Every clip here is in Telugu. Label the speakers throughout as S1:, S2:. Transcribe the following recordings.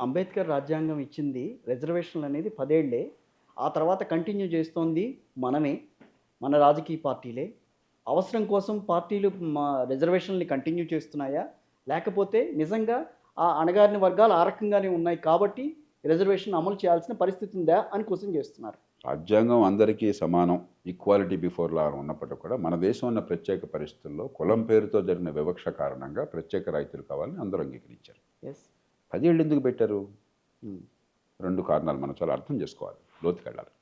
S1: అంబేద్కర్ రాజ్యాంగం ఇచ్చింది రిజర్వేషన్లు అనేది 10 ఏళ్లే. ఆ తర్వాత కంటిన్యూ చేస్తోంది మనమే. మన రాజకీయ పార్టీలే. అవసరం కోసం పార్టీలు రిజర్వేషన్‌లని కంటిన్యూ చేస్తున్నాయా? లేకపోతే నిజంగా ఆ అణగారిన వర్గాలు ఆ రకంగానే ఉన్నాయి కాబట్టి రిజర్వేషన్ అమలు చేయాల్సిన పరిస్థితి ఉందా అని క్వెషన్ చేస్తున్నారు.
S2: రాజ్యాంగం అందరికీ సమానం, ఈక్వాలిటీ బిఫోర్ లా ఉన్నప్పటికీ కూడా మన దేశం ఉన్న ప్రత్యేక పరిస్థితుల్లో కులం
S1: హ్మ్.
S2: పేరుతో జరిగిన వివక్ష కారణంగా ప్రత్యేక రాయితీలు కావాలని అందరూ అంగీకరించారు.
S1: యెస్.
S2: 10 ఏళ్ళు ఎందుకు పెట్టారు?
S1: హ్మ్.
S2: 2 కారణాలు మనం చాలా అర్థం చేసుకోవాలి, లోతుకెళ్ళాలి.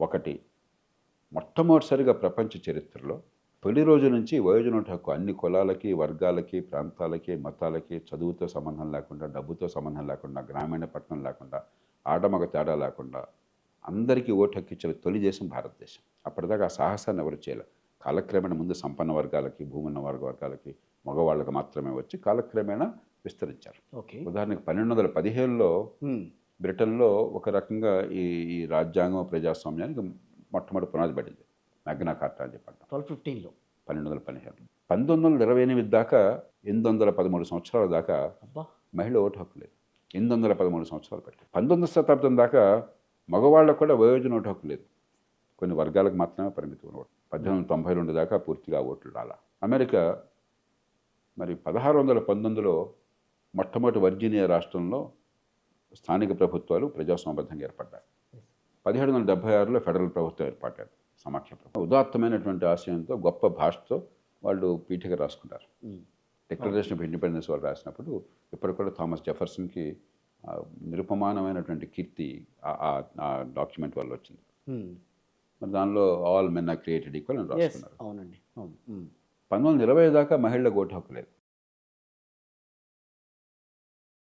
S2: ఒకటి, మొట్టమొదటిసారిగా ప్రపంచ చరిత్రలో తొలి రోజు నుంచి వయోజనోట హక్కు అన్ని కులాలకి, వర్గాలకి, ప్రాంతాలకి, మతాలకి, చదువుతో సంబంధం లేకుండా, డబ్బుతో సంబంధం లేకుండా, గ్రామీణ పట్టణం లేకుండా, ఆడమగ తేడా లేకుండా అందరికీ ఓటు హక్కు ఇచ్చిన తొలి దేశం భారతదేశం. అప్పటిదాకా ఆ సాహసాన్ని ఎవరు చేయలే. కాలక్రమేణా ముందు సంపన్న వర్గాలకి, భూమి ఉన్న వర్గాలకి, మగవాళ్ళకి మాత్రమే వచ్చి కాలక్రమేణా విస్తరించారు.
S1: ఓకే.
S2: ఉదాహరణకు 1217లో
S1: హ్మ్.
S2: బ్రిటన్లో ఒక రకంగా ఈ ఈ రాజ్యాంగం ప్రజాస్వామ్యానికి మొట్టమొదటి పునాది పడింది. మ్యాగ్నా కార్టా అని చెప్పంటాం.
S1: 1215లో.
S2: 1217. 1928 దాకా 813 సంవత్సరాల దాకా
S1: అబ్బా!
S2: మహిళ ఓటు హక్కు లేదు. 813 సంవత్సరాలు పట్టింది. 19వ శతాబ్దం దాకా మగవాళ్ళకు కూడా వయోజన ఓటు హక్కు లేదు. కొన్ని వర్గాలకు మాత్రమే పరిమితం ఓటు. 1892 దాకా పూర్తిగా ఓట్లు రాలా. అమెరికా మరి 1619లో మొట్టమొదటి వర్జీనియా రాష్ట్రంలో స్థానిక ప్రభుత్వాలు ప్రజాస్వామ్యబద్ధంగా ఏర్పడ్డాయి. 1776లో ఫెడరల్ ప్రభుత్వం ఏర్పడ్డారు, సమాఖ్య ప్రభుత్వం. ఉదాత్తమైనటువంటి ఆశయంతో, గొప్ప భాషతో వాళ్ళు పీఠిక రాసుకున్నారు.
S1: హ్మ్.
S2: డిక్లరేషన్ ఆఫ్ ఇండిపెండెన్స్ వాళ్ళు రాసినప్పుడు ఇప్పటికి కూడా థామస్ జెఫర్సన్కి నిరుపమానమైనటువంటి కీర్తి ఆ డాక్యుమెంట్ వల్ల వచ్చింది.
S1: హ్మ్.
S2: మరి దానిలో all men are created equal అని
S1: యెస్.
S2: రాసుకున్నారు.
S1: అవునండి. అవును. హ్మ్.
S2: 1920 దాకా మహిళలకు ఓటు హక్కు లేదు.